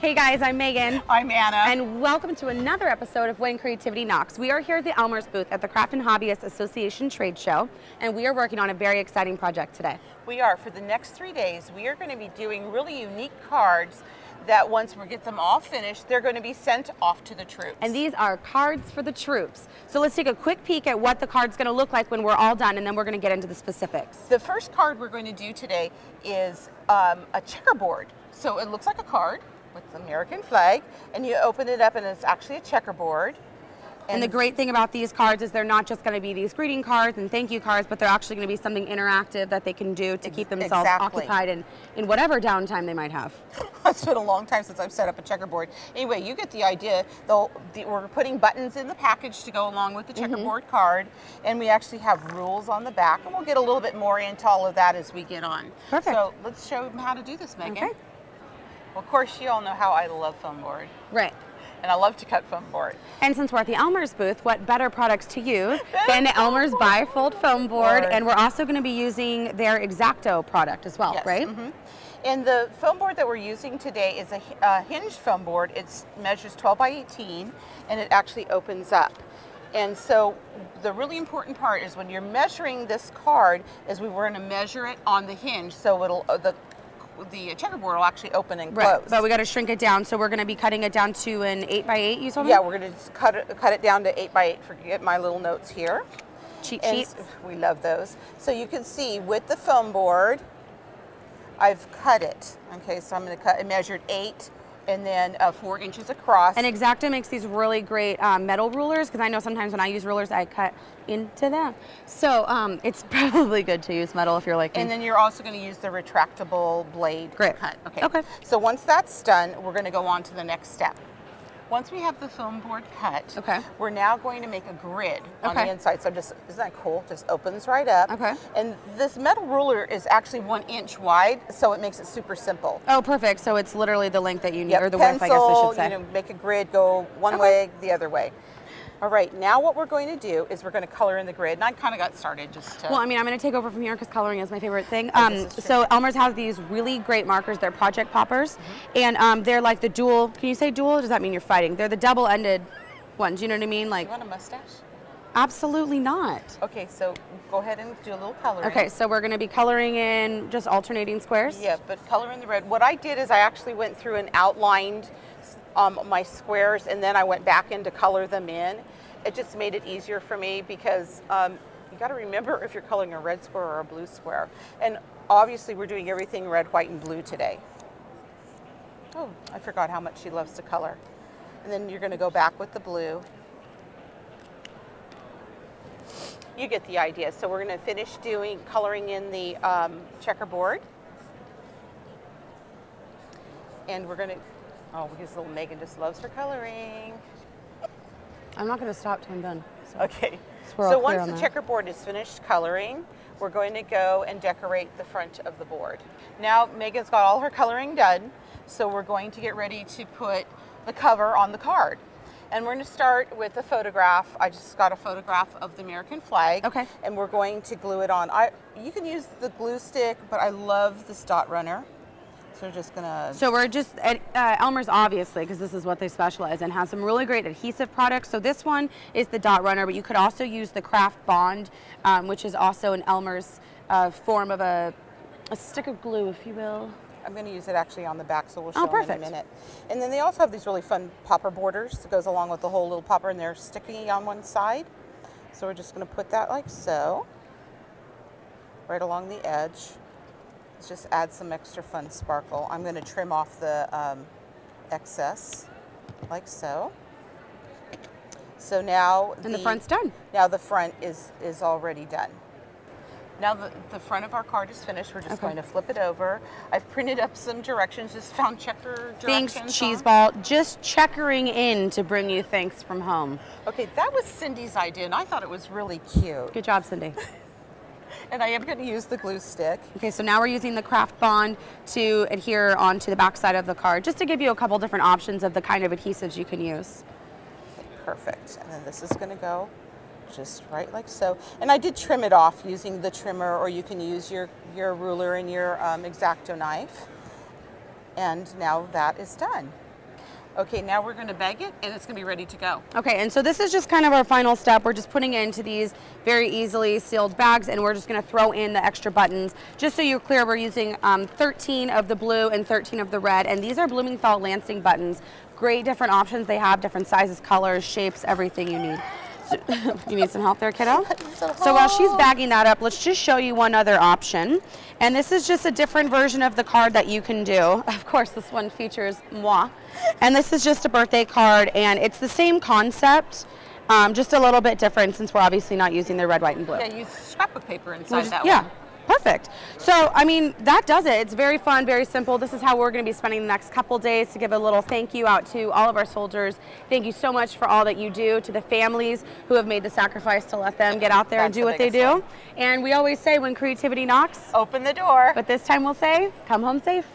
Hey guys, I'm Megan. I'm Anna. And welcome to another episode of When Creativity Knocks. We are here at the Elmer's booth at the Craft and Hobbyist Association Trade Show, and we are working on a very exciting project today. We are. For the next 3 days, we are going to be doing really unique cards that once we get them all finished, they're going to be sent off to the troops. And these are cards for the troops. So let's take a quick peek at what the card's going to look like when we're all done, and then we're going to get into the specifics. The first card we're going to do today is a checkerboard. So it looks like a card with the American flag, and you open it up and it's actually a checkerboard. And the great thing about these cards is they're not just going to be these greeting cards and thank you cards, but they're actually going to be something interactive that they can do to keep themselves occupied in whatever downtime they might have. It's been a long time since I've set up a checkerboard. Anyway, you get the idea. We're putting buttons in the package to go along with the checkerboard card, and we actually have rules on the back, and we'll get a little bit more into all of that as we get on. Perfect. So let's show them how to do this, Megan. Okay. Well, of course, you all know how I love foam board. Right. And I love to cut foam board. And since we're at the Elmer's booth, what better products to use than the Elmer's bifold foam board? And we're also going to be using their X-Acto product as well, yes. right? And the foam board that we're using today is a hinged foam board. It measures 12 by 18, and it actually opens up. And so the really important part is when you're measuring this card is we were going to measure it on the hinge, so it'll the checkerboard will actually open and close. Right, but we got to shrink it down, so we're going to be cutting it down to an 8 by 8. You told me? Yeah, we're going to cut it down to 8 by 8. Forget my little notes here. Cheat sheets. We love those. So you can see with the foam board, I've cut it. Okay, so I'm going to cut. It measured 8 and then 4 inches across. And X-Acto makes these really great metal rulers, because I know sometimes when I use rulers, I cut into them. So it's probably good to use metal if you're like me. And then you're also going to use the retractable blade to cut. Okay. So once that's done, we're going to go on to the next step. Once we have the foam board cut, we're now going to make a grid on the inside. So isn't that cool? Just opens right up. Okay. And this metal ruler is actually 1 inch wide, so it makes it super simple. Oh, perfect. So it's literally the length that you need, Yep. or the Pencil, width, I guess I should say. You know, make a grid, go one way, the other way. All right, now what we're going to do is we're going to color in the grid. And I kind of got started just to... Well, I mean, I'm going to take over from here because coloring is my favorite thing. So Elmer's has these really great markers. They're project poppers. And they're like the dual... Can you say dual? Or does that mean you're fighting? They're the double-ended ones. You know what I mean? Like, you want a mustache? Absolutely not. Okay, so go ahead and do a little coloring. Okay, so we're going to be coloring in just alternating squares? Yeah, but color in the red. What I did is I actually went through and outlined my squares, and then I went back in to color them in. It just made it easier for me because you got to remember if you're coloring a red square or a blue square. And obviously we're doing everything red, white, and blue today. Oh, I forgot how much she loves to color. And then you're going to go back with the blue. You get the idea. So we're going to finish coloring in the checkerboard. And we're going to, because little Megan just loves her coloring. I'm not going to stop till I'm done. Okay. So once the checkerboard is finished coloring, we're going to go and decorate the front of the board. Now Megan's got all her coloring done, so we're going to get ready to put the cover on the card. And we're going to start with a photograph. I just got a photograph of the American flag. Okay. And we're going to glue it on. You can use the glue stick, but I love this dot runner. So we're just gonna... So we're just at Elmer's, obviously, because this is what they specialize in, has some really great adhesive products. So this one is the dot runner, but you could also use the Craft Bond, which is also an Elmer's form of a stick of glue, if you will. I'm going to use it actually on the back, so we'll show them in a minute. And then they also have these really fun popper borders that goes along with the whole little popper, and they're sticky on one side. So we're just going to put that like so, right along the edge. Let's just add some extra fun sparkle. I'm going to trim off the excess, like so. So now the front's done. Now the front is already done. Now the front of our card is finished. We're just going to flip it over. I've printed up some directions, just found checker directions. Thanks, Cheeseball. Just checkering in to bring you thanks from home. Okay, that was Cindy's idea, and I thought it was really cute. Good job, Cindy. And I am going to use the glue stick. Okay, so now we're using the Craft Bond to adhere onto the back side of the card, just to give you a couple different options of the kind of adhesives you can use. Okay, perfect. And then this is going to go just right like so. And I did trim it off using the trimmer, or you can use your ruler and your X-Acto knife. And now that is done. Okay, now we're going to bag it, and it's going to be ready to go. Okay, and so this is just kind of our final step. We're just putting it into these very easily sealed bags, and we're just going to throw in the extra buttons. Just so you're clear, we're using 13 of the blue and 13 of the red, and these are Blumenthal Lansing buttons. Great different options. They have different sizes, colors, shapes, everything you need. So, you need some help there, kiddo? So while she's bagging that up, let's just show you one other option. And this is just a different version of the card that you can do. Of course, this one features moi. And this is just a birthday card, and it's the same concept, just a little bit different since we're obviously not using the red, white, and blue. Yeah, use scrapbook paper inside that one. Yeah. Perfect. So, I mean, that does it. It's very fun, very simple. This is how we're going to be spending the next couple days, to give a little thank you out to all of our soldiers. Thank you so much for all that you do, to the families who have made the sacrifice to let them get out there and do what they do. And we always say, when creativity knocks, open the door. But this time we'll say, come home safe.